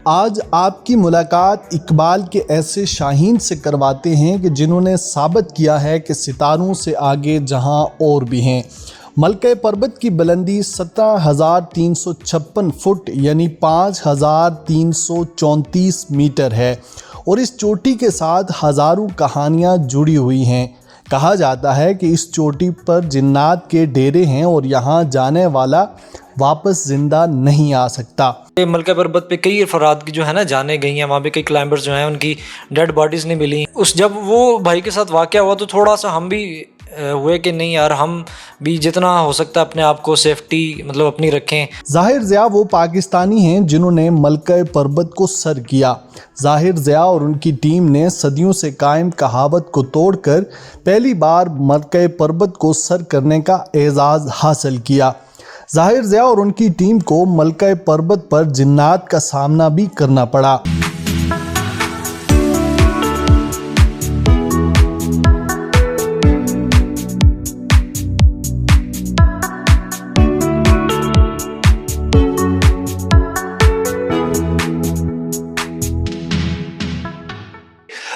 آج آپ کی ملاقات اقبال کے ایسے شاہین سے کرواتے ہیں کہ جنہوں نے ثابت کیا ہے کہ ستاروں سے آگے جہاں اور بھی ہیں۔ ملکہ پربت کی بلندی 17,356 فٹ یعنی 5,334 میٹر ہے اور اس چوٹی کے ساتھ ہزاروں کہانیاں جڑی ہوئی ہیں۔ کہا جاتا ہے کہ اس چوٹی پر جنات کے ڈیرے ہیں اور یہاں جانے والا واپس زندہ نہیں آ سکتا۔ ملکہ پربت پہ کئی افراد کی جو ہے نا جانے گئی ہیں، وہاں پہ کئی کلائمبرز جو ہیں ان کی ڈیڈ باڈیز نہیں ملی۔ جب وہ بھائی کے ساتھ واقعہ ہوا تو تھوڑا سا ہم بھی ہوئے کہ نہیں یار، ہم بھی جتنا ہو سکتا ہے اپنے آپ کو سیفٹی اپنی رکھیں۔ ظاہر ضیاء وہ پاکستانی ہیں جنہوں نے ملکہ پربت کو سر کیا۔ ظاہر ضیاء اور ان کی ٹیم نے صدیوں سے قائم کہاوت کو توڑ کر پہلی بار ملکہ پربت کو سر کرنے کا اعزاز حاصل کیا۔ ظاہر ضیاء اور ان کی ٹیم کو ملکہ پربت پر جنات کا سامنا بھی کرنا پڑا۔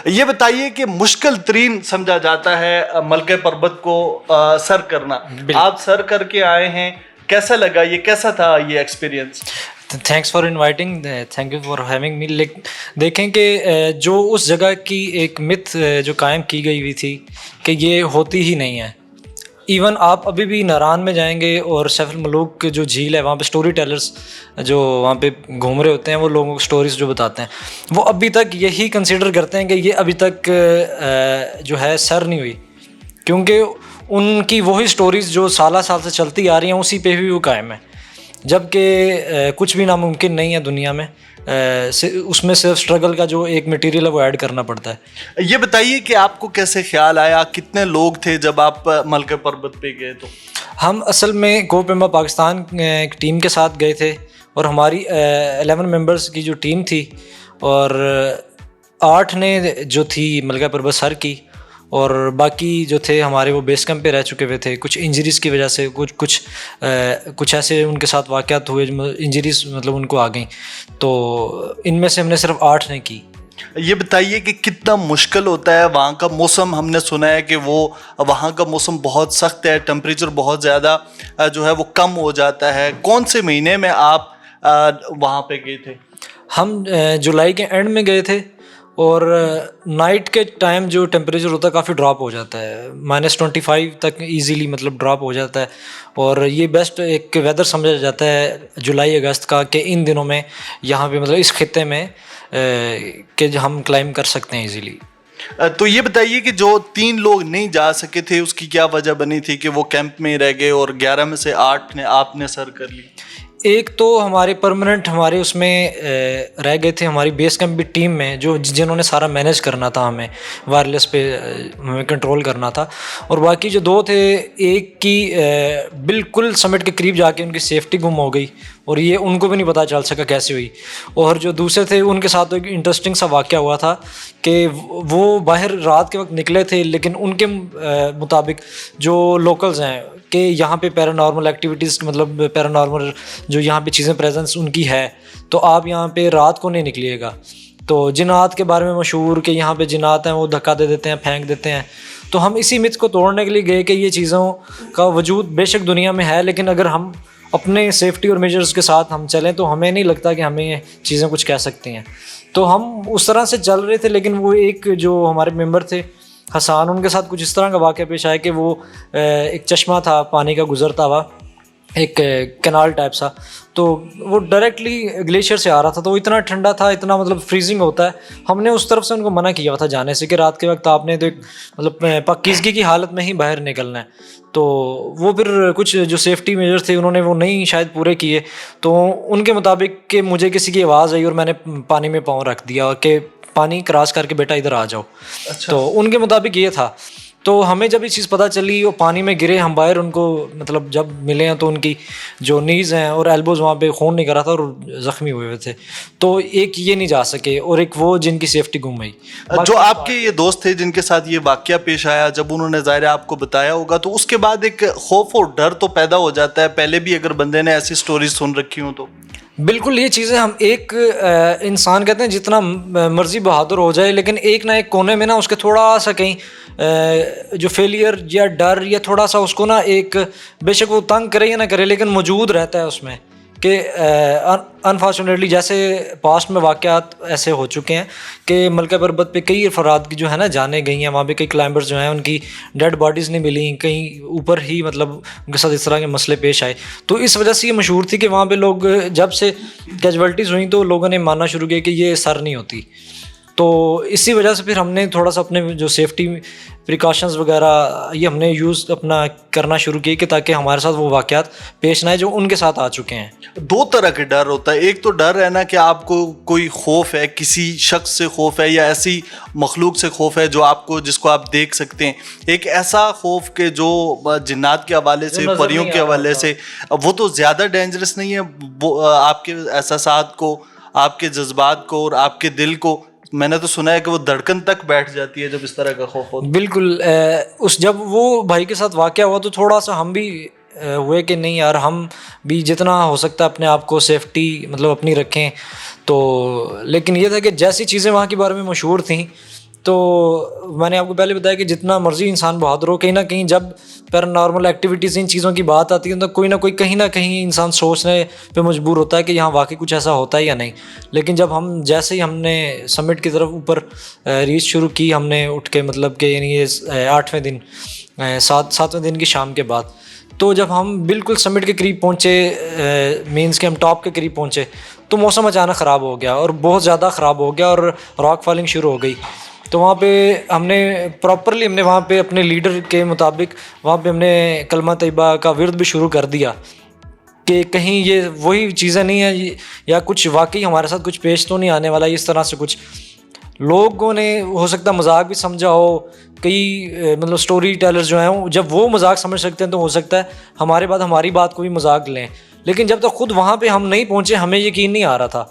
یہ بتائیے کہ مشکل ترین سمجھا جاتا ہے ملکہ پربت کو سر کرنا، آپ سر کر کے آئے ہیں، کیسا لگا؟ یہ کیسا تھا یہ experience? Thanks for inviting, thank you for having me. دیکھیں کہ جو اس جگہ کی ایک متھ جو قائم کی گئی ہوئی تھی کہ یہ ہوتی ہی نہیں ہے۔ ایون آپ ابھی بھی ناران میں جائیں گے اور سیف الملوک جو جھیل ہے وہاں پہ سٹوری ٹیلرز جو وہاں پہ گھوم رہے ہوتے ہیں، وہ لوگوں کو سٹوریز جو بتاتے ہیں، وہ ابھی تک یہی کنسیڈر کرتے ہیں کہ یہ ابھی تک جو ہے سر نہیں ہوئی، کیونکہ ان کی وہی سٹوریز جو سالہ سال سے چلتی آ رہی ہیں اسی پہ بھی وہ قائم ہے، جبکہ کچھ بھی ناممکن نہیں ہے دنیا میں، اس میں صرف اسٹرگل کا جو ایک مٹیریل ہے وہ ایڈ کرنا پڑتا ہے۔ یہ بتائیے کہ آپ کو کیسے خیال آیا، کتنے لوگ تھے جب آپ ملکہ پربت پہ گئے؟ تو ہم اصل میں کو پیما پاکستان ٹیم کے ساتھ گئے تھے اور ہماری 11 ممبرز کی جو ٹیم تھی اور 8 نے جو تھی ملکہ پربت سر کی اور باقی جو تھے ہمارے وہ بیس کیمپ پہ رہ چکے ہوئے تھے۔ کچھ انجریز کی وجہ سے کچھ ایسے ان کے ساتھ واقعات ہوئے، انجریز ان کو آ گئیں، تو ان میں سے ہم نے صرف 8 نے کی۔ یہ بتائیے کہ کتنا مشکل ہوتا ہے وہاں کا موسم؟ ہم نے سنا ہے کہ وہاں کا موسم بہت سخت ہے، ٹمپریچر بہت زیادہ جو ہے وہ کم ہو جاتا ہے۔ کون سے مہینے میں آپ وہاں پہ گئے تھے؟ ہم جولائی کے اینڈ میں گئے تھے اور نائٹ کے ٹائم جو ٹیمپریچر ہوتا ہے کافی ڈراپ ہو جاتا ہے، -25 تک ایزیلی ڈراپ ہو جاتا ہے، اور یہ بیسٹ ایک ویدر سمجھا جاتا ہے جولائی اگست کا کہ ان دنوں میں یہاں پہ اس خطے میں کہ ہم کلائم کر سکتے ہیں ایزیلی۔ تو یہ بتائیے کہ جو 3 لوگ نہیں جا سکے تھے اس کی کیا وجہ بنی تھی کہ وہ کیمپ میں رہ گئے اور 11 میں سے 8 نے آپ نے سر کر لی؟ ایک تو ہمارے پرماننٹ ہمارے اس میں رہ گئے تھے ہماری بیس کیمپ بھی ٹیم میں، جنہوں نے سارا مینیج کرنا تھا، ہمیں وائرلیس پہ ہمیں کنٹرول کرنا تھا، اور باقی جو 2 تھے، ایک کی بالکل سمٹ کے قریب جا کے ان کی سیفٹی گم ہو گئی اور یہ ان کو بھی نہیں پتہ چل سکا کیسے ہوئی، اور جو دوسرے تھے ان کے ساتھ ایک انٹرسٹنگ سا واقعہ ہوا تھا کہ وہ باہر رات کے وقت نکلے تھے، لیکن ان کے مطابق جو لوکلز ہیں کہ یہاں پہ پیرانارمل ایکٹیویٹیز پیرانارمل جو یہاں پہ چیزیں پریزنس ان کی ہے، تو آپ یہاں پہ رات کو نہیں نکلیے گا۔ تو جنات کے بارے میں مشہور کہ یہاں پہ جنات ہیں، وہ دھکا دے دیتے ہیں، پھینک دیتے ہیں، تو ہم اسی مت کو توڑنے کے لیے گئے کہ یہ چیزوں کا وجود بے شک دنیا میں ہے، لیکن اگر ہم اپنے سیفٹی اور میجرز کے ساتھ ہم چلیں تو ہمیں نہیں لگتا کہ ہمیں یہ چیزیں کچھ کہہ سکتی ہیں۔ تو ہم اس طرح سے چل رہے تھے، لیکن وہ ایک جو ہمارے ممبر تھے حسان، ان کے ساتھ کچھ اس طرح کا واقعہ پیش آیا کہ وہ ایک چشمہ تھا پانی کا گزرتا ہوا، ایک کینال ٹائپ سا، تو وہ ڈائریکٹلی گلیشیئر سے آ رہا تھا، تو وہ اتنا ٹھنڈا تھا، اتنا فریزنگ ہوتا ہے۔ ہم نے اس طرف سے ان کو منع کیا تھا جانے سے کہ رات کے وقت آپ نے تو ایک پاکیزگی کی حالت میں ہی باہر نکلنا ہے، تو وہ پھر کچھ جو سیفٹی میجر تھے انہوں نے وہ نہیں شاید پورے کیے، تو ان کے مطابق کہ مجھے کسی کی آواز آئی اور میں نے پانی میں پاؤں رکھ دیا کہ پانی کراس کر کے بیٹا ادھر آ جاؤ۔ تو ان کے مطابق یہ تھا، تو ہمیں جب یہ چیز پتہ چلی وہ پانی میں گرے، ہم باہر ان کو جب ملے ہیں تو ان کی جو نیز ہیں اور ایلبوز وہاں پہ خون نکل رہا تھا اور زخمی ہوئے تھے، تو ایک یہ نہیں جا سکے اور ایک وہ جن کی سیفٹی گم ہوئی۔ جو آپ کے یہ دوست تھے جن کے ساتھ یہ واقعہ پیش آیا، جب انہوں نے ظاہر آپ کو بتایا ہوگا تو اس کے بعد ایک خوف اور ڈر تو پیدا ہو جاتا ہے، پہلے بھی اگر بندے نے ایسی سٹوریز سن رکھی ہوں تو؟ بالکل یہ چیزیں ہم ایک انسان کہتے ہیں جتنا مرضی بہادر ہو جائے لیکن ایک نہ ایک کونے میں نا اس کے تھوڑا سا کہیں جو فیلئر یا ڈر یا تھوڑا سا اس کو نا ایک بے شک وہ تنگ کرے یا نہ کرے لیکن موجود رہتا ہے اس میں کہ انفارچونیٹلی جیسے پاسٹ میں واقعات ایسے ہو چکے ہیں کہ ملکہ پربت پہ کئی افراد کی جو ہے نا جانیں گئی ہیں، وہاں پہ کئی کلائمبرز جو ہیں ان کی ڈیڈ باڈیز نہیں ملی، کہیں اوپر ہی مطلب ان کے ساتھ اس طرح کے مسئلے پیش آئے. تو اس وجہ سے یہ مشہور تھی کہ وہاں پہ لوگ جب سے کیجویلٹیز ہوئیں تو لوگوں نے ماننا شروع کیا کہ یہ سر نہیں ہوتی. تو اسی وجہ سے پھر ہم نے تھوڑا سا اپنے جو سیفٹی پریکاشنز وغیرہ یہ ہم نے یوز اپنا کرنا شروع کی کہ تاکہ ہمارے ساتھ وہ واقعات پیش نہ آئے جو ان کے ساتھ آ چکے ہیں. دو طرح کے ڈر ہوتا ہے، ایک تو ڈر ہے نا کہ آپ کو کوئی خوف ہے، کسی شخص سے خوف ہے یا ایسی مخلوق سے خوف ہے جو آپ کو جس کو آپ دیکھ سکتے ہیں. ایک ایسا خوف کہ جو جنات کے حوالے سے، پریوں کے حوالے سے، وہ تو زیادہ ڈینجرس نہیں ہے، وہ آپ کے احساسات کو، آپ کے جذبات کو اور آپ کے دل کو، میں نے تو سنا ہے کہ وہ دھڑکن تک بیٹھ جاتی ہے جب اس طرح کا خوف ہوتا ہے. بالکل اس جب وہ بھائی کے ساتھ واقعہ ہوا تو تھوڑا سا ہم بھی ہوئے کہ نہیں یار ہم بھی جتنا ہو سکتا ہے اپنے آپ کو سیفٹی مطلب اپنی رکھیں. تو لیکن یہ تھا کہ جیسی چیزیں وہاں کے بارے میں مشہور تھیں تو میں نے آپ کو پہلے بتایا کہ جتنا مرضی انسان بہادر ہو، کہیں نہ کہیں جب پیرانارمل ایکٹیویٹیز ان چیزوں کی بات آتی ہے تو کوئی نہ کوئی کہیں نہ کہیں انسان سوچنے پہ مجبور ہوتا ہے کہ یہاں واقعی کچھ ایسا ہوتا ہے یا نہیں. لیکن جب ہم جیسے ہی ہم نے سمٹ کی طرف اوپر ریچ شروع کی، ہم نے اٹھ کے مطلب کہ یعنی یہ 8ویں دن 7ویں دن کی شام کے بعد، تو جب ہم بالکل سمٹ کے قریب پہنچے، مینس کہ ہم ٹاپ کے قریب پہنچے تو موسم اچانک خراب ہو گیا اور بہت زیادہ خراب ہو گیا اور راک فالنگ شروع ہو گئی. تو وہاں پہ ہم نے پراپرلی ہم نے وہاں پہ اپنے لیڈر کے مطابق وہاں پہ ہم نے کلمہ طیبہ کا ورد بھی شروع کر دیا کہ کہیں یہ وہی چیزیں نہیں ہیں یا کچھ واقعی ہمارے ساتھ کچھ پیش تو نہیں آنے والا. اس طرح سے کچھ لوگوں نے ہو سکتا ہے مذاق بھی سمجھا ہو، کئی مطلب سٹوری ٹیلرز جو ہیں جب وہ مذاق سمجھ سکتے ہیں تو ہو سکتا ہے ہمارے بعد ہماری بات کو بھی مذاق لیں، لیکن جب تک خود وہاں پہ ہم نہیں پہنچے ہمیں یقین نہیں آ رہا تھا.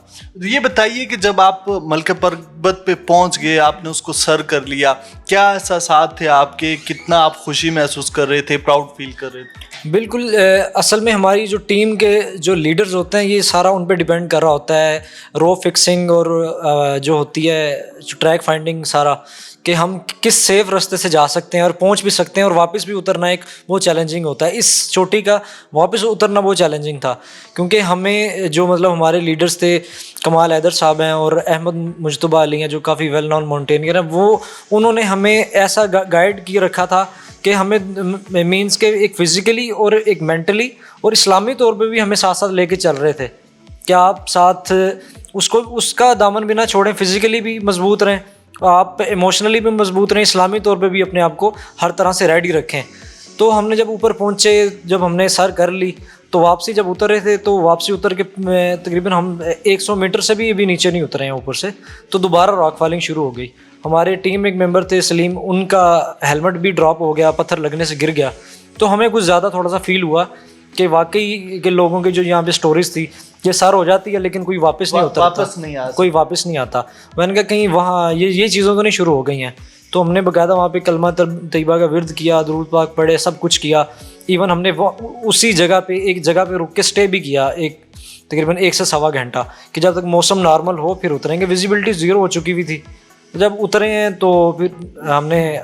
یہ بتائیے کہ جب آپ ملکہ پربت پہ پہنچ گئے، آپ نے اس کو سر کر لیا، کیا احساسات تھے آپ کے؟ کتنا آپ خوشی محسوس کر رہے تھے، پراؤڈ فیل کر رہے تھے؟ بالکل اصل میں ہماری جو ٹیم کے جو لیڈرز ہوتے ہیں یہ سارا ان پہ ڈیپینڈ کر رہا ہوتا ہے، رو فکسنگ اور جو ہوتی ہے ٹریک فائنڈنگ سارا، کہ ہم کس سیف راستے سے جا سکتے ہیں اور پہنچ بھی سکتے ہیں اور واپس بھی اترنا ایک وہ چیلنجنگ ہوتا ہے. اس چوٹی کا واپس اترنا وہ چیلنجنگ تھا کیونکہ ہمیں جو مطلب ہمارے لیڈرز تھے، کمال حیدر صاحب ہیں اور احمد مجتبیٰ علی ہیں جو کافی ویل نون ماؤنٹینئر ہیں، وہ انہوں نے ہمیں ایسا گائیڈ کی رکھا تھا کہ ہمیں مینس کے ایک فزیکلی اور ایک مینٹلی اور اسلامی طور پہ بھی ہمیں ساتھ ساتھ لے کے چل رہے تھے کہ آپ ساتھ اس کا دامن بھی نہ چھوڑیں، فزیکلی بھی مضبوط رہیں، آپ ایموشنلی بھی مضبوط رہیں، اسلامی طور پہ بھی اپنے آپ کو ہر طرح سے ریڈی رکھیں. تو ہم نے جب اوپر پہنچے، جب ہم نے سر کر لی تو واپسی جب اتر رہے تھے تو واپسی اتر کے تقریباً ہم 100 میٹر سے بھی نیچے نہیں اترے ہیں اوپر سے، تو دوبارہ راک فالنگ شروع ہو گئی. ہمارے ٹیم ایک ممبر تھے سلیم، ان کا ہیلمٹ بھی ڈراپ ہو گیا، پتھر لگنے سے گر گیا. تو ہمیں کچھ زیادہ تھوڑا سا فیل ہوا کہ واقعی کہ لوگوں کی جو یہاں پہ سٹوریز تھی یہ سر ہو جاتی ہے لیکن کوئی واپس نہیں ہوتا، کوئی واپس نہیں آتا. میں نے کہا کہیں وہاں یہ چیزوں تو نہیں شروع ہو گئی ہیں. تو ہم نے باقاعدہ وہاں پہ کلمہ طیبہ کا ورد کیا، درود پاک پڑھے، سب کچھ کیا. ایون ہم نے اسی جگہ پہ ایک جگہ پہ رک کے اسٹے بھی کیا ایک تقریباً 1 سے سوا گھنٹہ کہ جب تک موسم نارمل ہو پھر اتریں گے. ویزیبلٹی 0 ہو چکی ہوئی تھی. جب اترے ہیں تو پھر ہم نے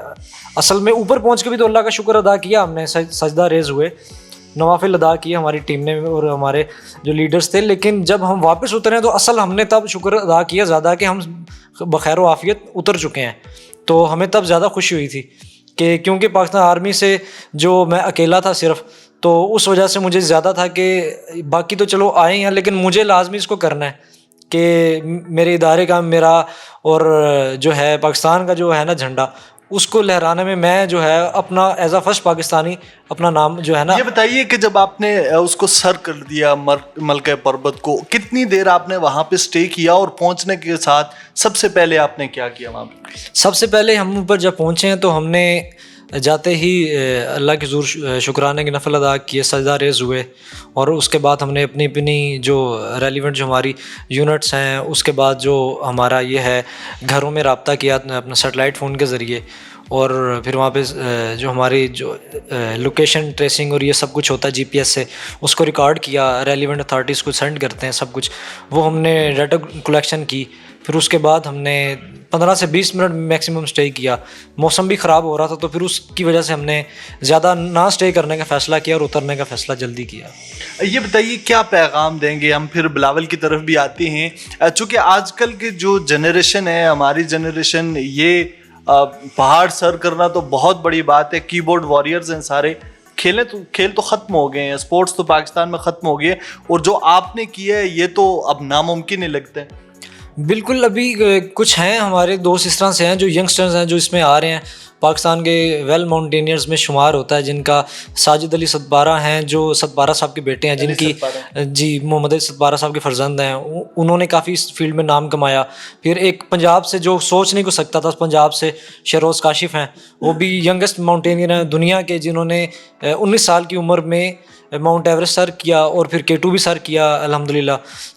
اصل میں اوپر پہنچ کے بھی تو اللہ کا شکر ادا کیا، ہم نے سجدہ ریز ہوئے، نوافل ادا کیے ہماری ٹیم نے اور ہمارے جو لیڈرز تھے. لیکن جب ہم واپس اترے تو اصل ہم نے تب شکر ادا کیا زیادہ کہ ہم بخیر و عافیت اتر چکے ہیں. تو ہمیں تب زیادہ خوشی ہوئی تھی کہ کیونکہ پاکستان آرمی سے جو میں اکیلا تھا صرف، تو اس وجہ سے مجھے زیادہ تھا کہ باقی تو چلو آئے ہیں لیکن مجھے لازمی اس کو کرنا ہے کہ میرے ادارے کا میرا اور جو ہے پاکستان کا جو ہے نا جھنڈا، اس کو لہرانے میں میں جو ہے اپنا ایز اے فرسٹ پاکستانی اپنا نام جو ہے نا. یہ بتائیے کہ جب آپ نے اس کو سر کر دیا ملکہ پربت کو، کتنی دیر آپ نے وہاں پہ اسٹے کیا اور پہنچنے کے ساتھ سب سے پہلے آپ نے کیا کیا وہاں پہ؟ سب سے پہلے ہم اوپر جب پہنچے ہیں تو ہم نے جاتے ہی اللہ کے حضور شکرانے کی نفل ادا کیے، سجدہ ریز ہوئے، اور اس کے بعد ہم نے اپنی اپنی جو ریلیونٹ جو ہماری یونٹس ہیں، اس کے بعد جو ہمارا یہ ہے گھروں میں رابطہ کیا اپنا سیٹلائٹ فون کے ذریعے، اور پھر وہاں پہ جو ہماری جو لوکیشن ٹریسنگ اور یہ سب کچھ ہوتا ہے جی پی ایس سے، اس کو ریکارڈ کیا، ریلیونٹ اتھارٹیز کو سینڈ کرتے ہیں سب کچھ، وہ ہم نے ڈیٹا کلیکشن کی۔ پھر اس کے بعد ہم نے 15 سے 20 منٹ میکسیمم اسٹے کیا، موسم بھی خراب ہو رہا تھا تو پھر اس کی وجہ سے ہم نے زیادہ نہ اسٹے کرنے کا فیصلہ کیا اور اترنے کا فیصلہ جلدی کیا۔ یہ بتائیے کیا پیغام دیں گے؟ ہم پھر بلاول کی طرف بھی آتے ہیں، چونکہ آج کل کی جو جنریشن ہے، ہماری جنریشن، یہ پہاڑ سر کرنا تو بہت بڑی بات ہے، کی بورڈ واریئرز ہیں سارے، کھیل تو ختم ہو گئے ہیں، اسپورٹس تو پاکستان میں ختم ہو گئے، اور جو آپ نے کیا ہے یہ تو اب ناممکن ہی لگتا ہے۔ بالکل، ابھی کچھ ہیں ہمارے دوست اس طرح سے ہیں جو ینگسٹرز ہیں جو اس میں آ رہے ہیں، پاکستان کے ویل ماؤنٹینئرز میں شمار ہوتا ہے، جن کا ساجد علی ستبارہ ہیں جو ستبارہ صاحب کے بیٹے ہیں، جن کی جی محمد علی ستبارہ صاحب کے فرزند ہیں، انہوں نے کافی اس فیلڈ میں نام کمایا۔ پھر ایک پنجاب سے جو سوچ نہیں کو سکتا تھا، پنجاب سے شہروز کاشف ہیں، وہ بھی ینگسٹ ماؤنٹینئر ہیں دنیا کے، جنہوں نے 19 سال کی عمر میں ماؤنٹ ایوریسٹ سر کیا اور پھر K2 بھی سر کیا الحمدللہ۔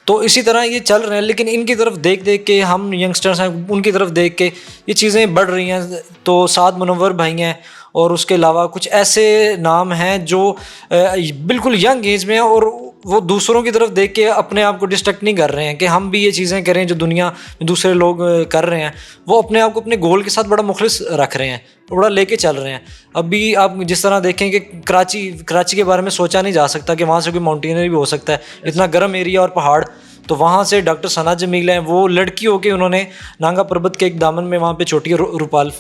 تو اسی طرح یہ چل رہے ہیں، لیکن ان کی طرف دیکھ کے ہم ینگسٹرز ہیں، ان کی طرف دیکھ کے یہ چیزیں بڑھ رہی ہیں۔ تو سعد منور بھائی ہیں، اور اس کے علاوہ کچھ ایسے نام ہیں جو بالکل ینگ ایج میں ہیں، اور وہ دوسروں کی طرف دیکھ کے اپنے آپ کو ڈسٹریکٹ نہیں کر رہے ہیں کہ ہم بھی یہ چیزیں کریں جو دنیا میں دوسرے لوگ کر رہے ہیں۔ وہ اپنے آپ کو اپنے گول کے ساتھ بڑا مخلص رکھ رہے ہیں، بڑا لے کے چل رہے ہیں۔ ابھی آپ جس طرح دیکھیں کہ کراچی کے بارے میں سوچا نہیں جا سکتا کہ وہاں سے کوئی ماؤنٹینر بھی ہو سکتا ہے، اتنا گرم ایریا اور پہاڑ۔ تو وہاں سے ڈاکٹر ثنا جمیل ہیں، وہ لڑکی ہو کے انہوں نے نانگا پربت کے ایک دامن میں، وہاں پہ چوٹی ہے روپال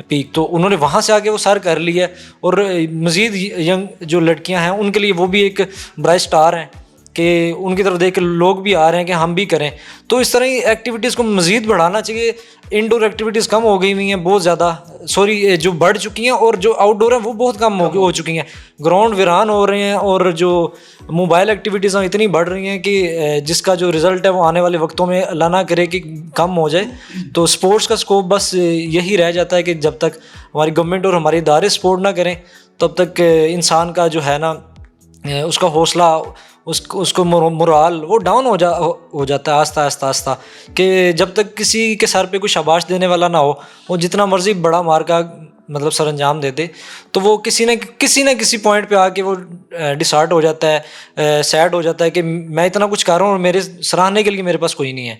پیک، تو انہوں نے وہاں سے آگے وہ سر کر لی ہے، اور مزید ینگ جو لڑکیاں ہیں ان کے لیے وہ بھی ایک برائٹ سٹار ہیں کہ ان کی طرف دیکھ کے لوگ بھی آ رہے ہیں کہ ہم بھی کریں۔ تو اس طرح کی ایکٹیویٹیز کو مزید بڑھانا چاہیے۔ انڈور ایکٹیویٹیز کم ہو گئی ہوئی ہیں بہت زیادہ، جو بڑھ چکی ہیں، اور جو آؤٹ ڈور ہیں وہ بہت کم ہو چکی ہیں، گراؤنڈ ویران ہو رہے ہیں، اور جو موبائل ایکٹیویٹیز ہیں اتنی بڑھ رہی ہیں کہ جس کا جو رزلٹ ہے وہ آنے والے وقتوں میں اللہ نہ کرے کہ کم ہو جائے۔ تو سپورٹس کا اسکوپ بس یہی رہ جاتا ہے کہ جب تک ہماری گورنمنٹ اور ہمارے ادارے سپورٹ نہ کریں تب تک انسان کا جو ہے نا اس کا حوصلہ، اس کو مرال وہ ڈاؤن ہو جاتا ہے آہستہ آہستہ، کہ جب تک کسی کے سر پہ کوئی شاباش دینے والا نہ ہو، وہ جتنا مرضی بڑا مار کا مطلب سر انجام دے دے، تو وہ کسی نہ کسی پوائنٹ پہ آ کے وہ ڈسہارٹ ہو جاتا ہے، سیڈ ہو جاتا ہے کہ میں اتنا کچھ کر رہا ہوں اور میرے سراہنے کے لیے میرے پاس کوئی نہیں ہے۔